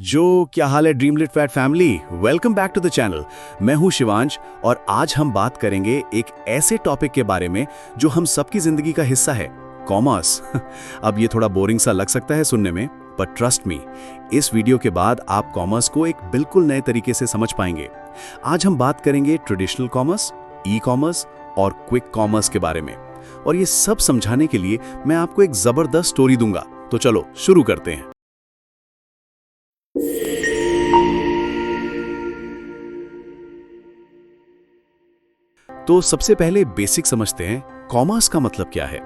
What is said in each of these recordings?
जो क्या हाल है dreamlet fat family, welcome back to the channel. मैं हूं शिवांश और आज हम बात करेंगे एक ऐसे टॉपिक के बारे में जो हम सबकी जिंदगी का हिस्सा है, कॉमर्स। अब ये थोड़ा बोरिंग सा लग सकता है सुनने में, पर ट्रस्ट मी, इस वीडियो के बाद आप कॉमर्स को एक बिल्कुल नए तरीके से समझ पाएंगे। आज हम बात करेंगे ट्रेडिशनल कॉमर्स, ई कॉमर्स और क्विक कॉमर्स के बारे में, और ये सब समझाने के लिए मैं आपको एक जबरदस्त स्टोरी दूंगा। तो चलो शुरू करते हैं। तो सबसे पहले बेसिक समझते हैं, कॉमर्स का मतलब क्या है।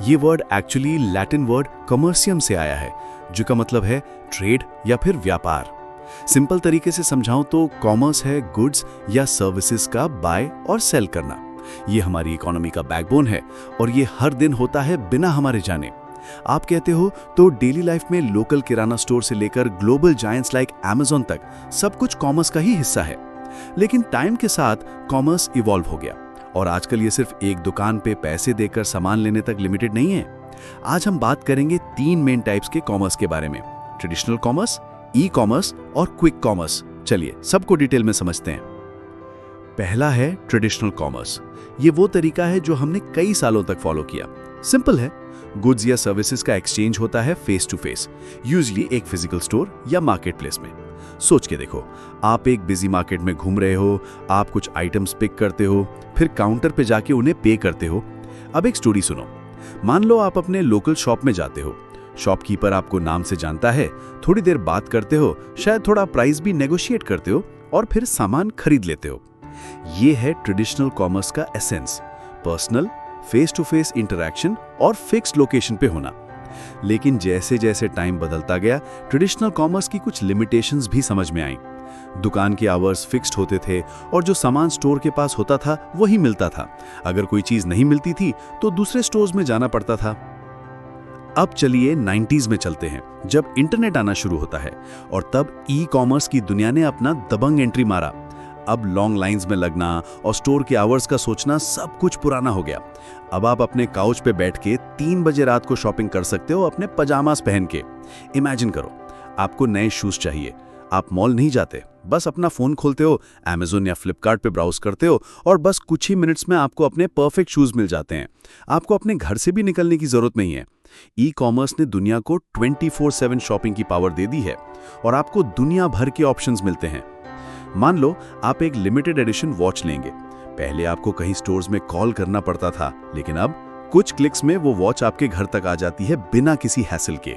ये वर्ड एक्चुअली लैटिन वर्ड कमर्शियम से आया है, जो का मतलब है ट्रेड या फिर व्यापार। सिंपल तरीके से समझाऊं तो कॉमर्स है गुड्स या सर्विसेज का बाय और सेल करना। ये हमारी इकोनॉमी का बैकबोन है और ये हर दिन होता है बिना हमारे जाने। आप कहते हो तो डेली लाइफ में लोकल किराना स्टोर से लेकर ग्लोबल जायंट्स लाइक अमेज़न तक सब कुछ कॉमर्स का ही हिस्सा है। लेकिन टाइम के साथ कॉमर्स इवॉल्व हो गया और आजकल ये सिर्फ एक दुकान पे पैसे देकर सामान लेने तक लिमिटेड नहीं है। आज हम बात करेंगे तीन मेन टाइप्स के कॉमर्स के बारे में, ट्रेडिशनल कॉमर्स, ई कॉमर्स और क्विक कॉमर्स। चलिए सबको डिटेल में समझते हैं। पहला है ट्रेडिशनल कॉमर्स। ये वो तरीका है जो हमने कई सालों तक फॉलो किया। सिंपल है, गुड्स या सर्विसेज का एक्सचेंज होता है फेस टू फेस, यूजुअली एक फिजिकल स्टोर या मार्केट प्लेस में। सोच के देखो, आप एक बिजी मार्केट में घूम रहे हो, आप कुछ आइटम्स पिक करते हो, फिर काउंटर पे जाके उन्हें पे करते हो। अब एक स्टोरी सुनो। मान लो आप अपने लोकल शॉप में जाते हो, शॉपकीपर आपको नाम से जानता है, थोड़ी देर बात करते हो, शायद थोड़ा प्राइस भी नेगोशिएट करते हो और फिर सामान खरीद लेते हो। ये है ट्रेडिशनल कॉमर्स का essence, personal face to face interaction और फिक्स्ड लोकेशन पे होना। लेकिन जैसे जैसे टाइम बदलता गया, ट्रेडिशनल कॉमर्स की कुछ लिमिटेशंस भी समझ में आई। दुकान के आवर्स फिक्स्ड होते थे और जो सामान स्टोर के पास होता था वही मिलता था। अगर कोई चीज नहीं मिलती थी तो दूसरे स्टोर्स में जाना पड़ता था। अब चलिए 90s में चलते हैं, जब इंटरनेट आना शुरू होता है और तब ई कॉमर्स की दुनिया ने अपना दबंग एंट्री मारा। अब लॉन्ग लाइंस में लगना और स्टोर के आवर्स का सोचना सब कुछ पुराना हो गया। अब आप अपने काउच पे बैठ के 3 बजे रात को शॉपिंग कर सकते हो अपने पजामास पहन के। इमेजिन करो, आपको नए शूज चाहिए, आप मॉल नहीं जाते, बस अपना फोन खोलते हो, अमेज़न या फ्लिपकार्ट पे ब्राउज करते हो और बस कुछ ही मिनट्स में आपको अपने परफेक्ट शूज मिल जाते हैं। आपको अपने घर से भी निकलने की जरूरत नहीं है। ई कॉमर्स ने दुनिया को 24/7 शॉपिंग की पावर दे दी है और आपको दुनिया भर के ऑप्शंस मिलते हैं। मान लो आप एक लिमिटेड एडिशन वॉच लेंगे। पहले आपको कहीं स्टोर्स में कॉल करना पड़ता था, लेकिन अब कुछ क्लिक्स में वो वॉच आपके घर तक आ जाती है बिना किसी हैसल के।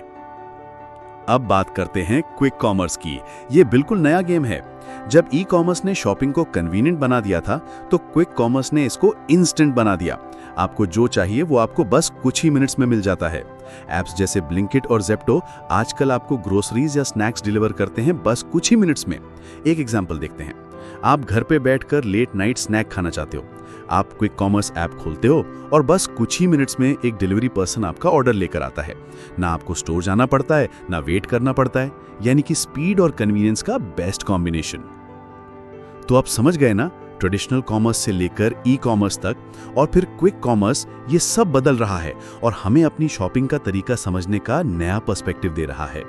अब बात करते हैं क्विक कॉमर्स की। ये बिल्कुल नया गेम है। जब ई कॉमर्स ने शॉपिंग को कन्वीनियंट बना दिया था, तो क्विक कॉमर्स ने इसको इंस्टेंट बना दिया। आपको जो चाहिए वो आपको बस कुछ ही मिनट्स में मिल जाता है। ऐप्स जैसे ब्लिंकिट और ज़ेप्टो आजकल आपको ग्रोसरीज या स्नैक्स डिलीवर करते हैं बस कुछ ही मिनट्स में। एक एग्जांपल देखते हैं। आप घर पे बैठकर लेट नाइट स्नैक खाना चाहते हो, आप क्विक कॉमर्स ऐप खोलते हो और बस कुछ ही मिनट्स में एक डिलीवरी पर्सन आपका ऑर्डर लेकर आता है। ना आपको स्टोर जाना पड़ता है, ना वेट करना पड़ता है, यानी कि स्पीड और कन्वीनियंस का बेस्ट कॉम्बिनेशन। तो आप समझ गए ना, ट्रेडिशनल कॉमर्स से लेकर ई कॉमर्स तक और फिर क्विक कॉमर्स, ये सब बदल रहा है और हमें अपनी शॉपिंग का तरीका समझने का नया पर्सपेक्टिव दे रहा है।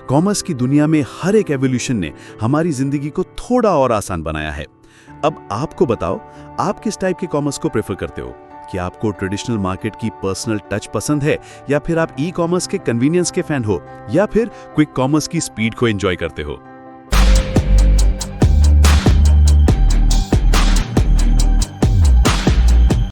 कॉमर्स की दुनिया में हर एक एवोल्यूशन ने हमारी जिंदगी को थोड़ा और आसान बनाया है। अब आपको बताओ, आप किस टाइप के कॉमर्स को प्रेफर करते हो? कि आपको ट्रेडिशनल मार्केट की पर्सनल टच पसंद है, या फिर आप ई कॉमर्स के कन्वीनियंस के फैन हो, या फिर क्विक कॉमर्स की स्पीड को एंजॉय करते हो?